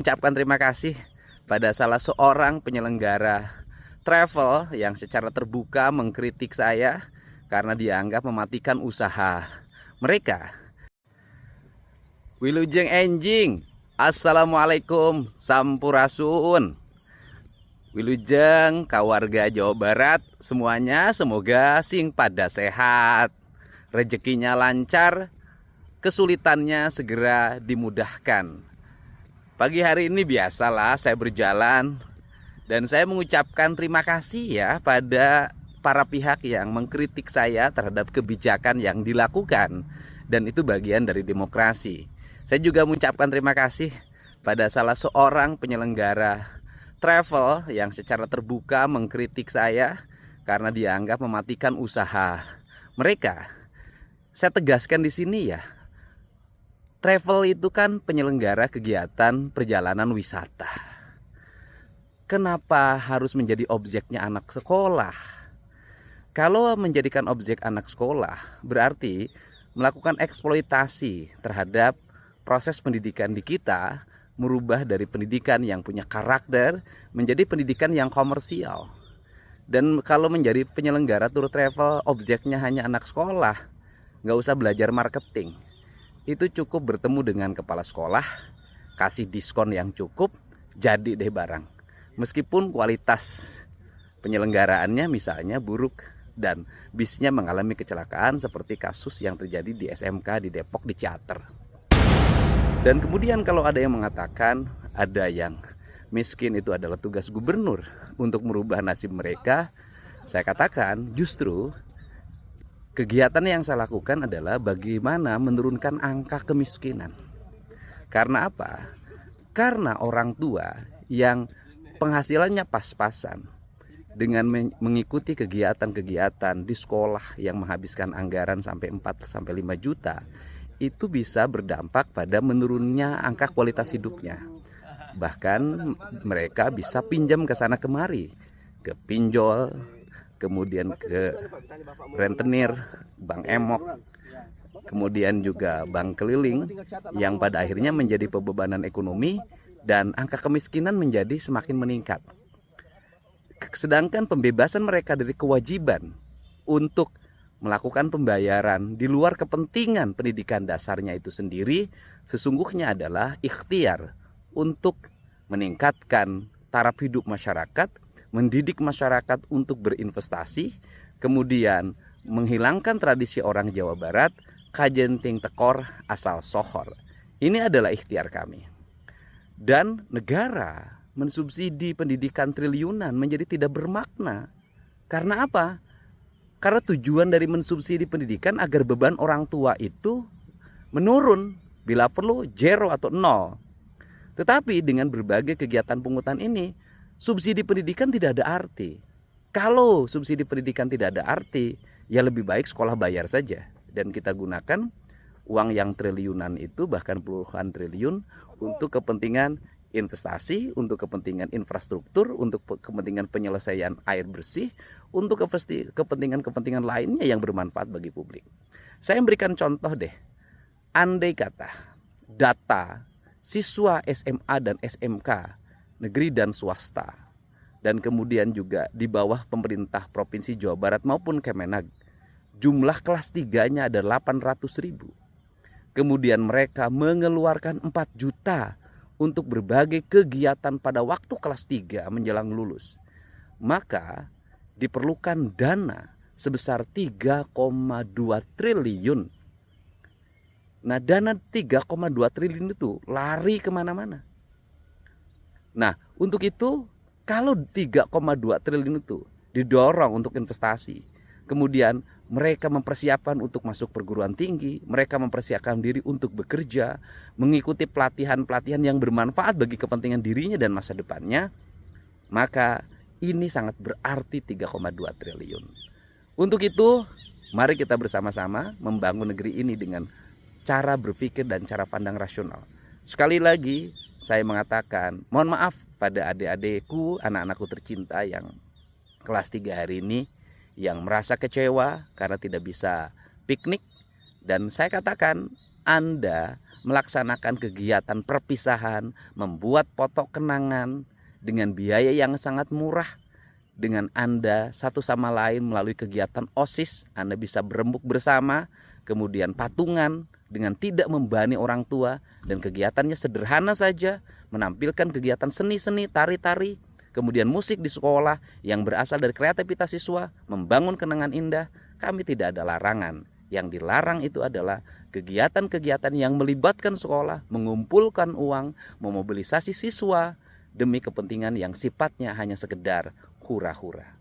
Ucapkan terima kasih pada salah seorang penyelenggara travel yang secara terbuka mengkritik saya karena dianggap mematikan usaha mereka. Wilujeng enjing, assalamualaikum, sampurasun. Wilujeng, kawarga Jawa Barat, semuanya semoga sing pada sehat, rezekinya lancar, kesulitannya segera dimudahkan. Pagi hari ini biasalah saya berjalan dan saya mengucapkan terima kasih ya pada para pihak yang mengkritik saya terhadap kebijakan yang dilakukan, dan itu bagian dari demokrasi. Saya juga mengucapkan terima kasih pada salah seorang penyelenggara travel yang secara terbuka mengkritik saya karena dianggap mematikan usaha mereka. Saya tegaskan di sini ya, travel itu kan penyelenggara kegiatan perjalanan wisata. Kenapa harus menjadi objeknya anak sekolah? Kalau menjadikan objek anak sekolah, berarti melakukan eksploitasi terhadap proses pendidikan di kita, merubah dari pendidikan yang punya karakter menjadi pendidikan yang komersial. Dan kalau menjadi penyelenggara tour travel, objeknya hanya anak sekolah, nggak usah belajar marketing. Itu cukup bertemu dengan kepala sekolah, kasih diskon yang cukup, jadi deh barang. Meskipun kualitas penyelenggaraannya misalnya buruk dan bisnya mengalami kecelakaan seperti kasus yang terjadi di SMK di Depok di Ciater. Dan kemudian kalau ada yang mengatakan ada yang miskin itu adalah tugas gubernur untuk merubah nasib mereka, saya katakan justru kegiatan yang saya lakukan adalah bagaimana menurunkan angka kemiskinan. Karena apa? Karena orang tua yang penghasilannya pas-pasan dengan mengikuti kegiatan-kegiatan di sekolah yang menghabiskan anggaran sampai 4 sampai 5 juta, itu bisa berdampak pada menurunnya angka kualitas hidupnya. Bahkan mereka bisa pinjam ke sana kemari, ke pinjol, kemudian ke rentenir, bank emok, kemudian juga bank keliling, yang pada akhirnya menjadi pembebanan ekonomi dan angka kemiskinan menjadi semakin meningkat. Sedangkan pembebasan mereka dari kewajiban untuk melakukan pembayaran di luar kepentingan pendidikan dasarnya itu sendiri sesungguhnya adalah ikhtiar untuk meningkatkan taraf hidup masyarakat, mendidik masyarakat untuk berinvestasi, kemudian menghilangkan tradisi orang Jawa Barat, kajenting tekor asal sohor. Ini adalah ikhtiar kami. Dan negara mensubsidi pendidikan triliunan menjadi tidak bermakna. Karena apa? Karena tujuan dari mensubsidi pendidikan agar beban orang tua itu menurun, bila perlu zero atau nol. Tetapi dengan berbagai kegiatan pungutan ini, subsidi pendidikan tidak ada arti. Kalau subsidi pendidikan tidak ada arti, ya lebih baik sekolah bayar saja. Dan kita gunakan uang yang triliunan itu, bahkan puluhan triliun, untuk kepentingan investasi, untuk kepentingan infrastruktur, untuk kepentingan penyelesaian air bersih, untuk kepentingan-kepentingan lainnya yang bermanfaat bagi publik. Saya memberikan contoh deh. Andai kata data siswa SMA dan SMK negeri dan swasta, dan kemudian juga di bawah pemerintah Provinsi Jawa Barat maupun Kemenag, jumlah kelas 3-nya ada 800.000. Kemudian mereka mengeluarkan 4 juta untuk berbagai kegiatan pada waktu kelas 3 menjelang lulus. Maka diperlukan dana sebesar 3,2 triliun. Nah, dana 3,2 triliun itu lari kemana-mana. Nah, untuk itu kalau 3,2 triliun itu didorong untuk investasi, kemudian mereka mempersiapkan untuk masuk perguruan tinggi, mereka mempersiapkan diri untuk bekerja, mengikuti pelatihan-pelatihan yang bermanfaat bagi kepentingan dirinya dan masa depannya, maka ini sangat berarti 3,2 triliun. Untuk itu, mari kita bersama-sama membangun negeri ini dengan cara berpikir dan cara pandang rasional. Sekali lagi saya mengatakan mohon maaf pada adik-adikku, anak-anakku tercinta yang kelas 3 hari ini, yang merasa kecewa karena tidak bisa piknik. Dan saya katakan Anda melaksanakan kegiatan perpisahan, membuat foto kenangan dengan biaya yang sangat murah. Dengan Anda satu sama lain melalui kegiatan OSIS, Anda bisa berembuk bersama, kemudian patungan dengan tidak membebani orang tua, dan kegiatannya sederhana saja, menampilkan kegiatan seni-seni, tari-tari, kemudian musik di sekolah yang berasal dari kreativitas siswa, membangun kenangan indah. Kami tidak ada larangan. Yang dilarang itu adalah kegiatan-kegiatan yang melibatkan sekolah, mengumpulkan uang, memobilisasi siswa demi kepentingan yang sifatnya hanya sekedar hura-hura.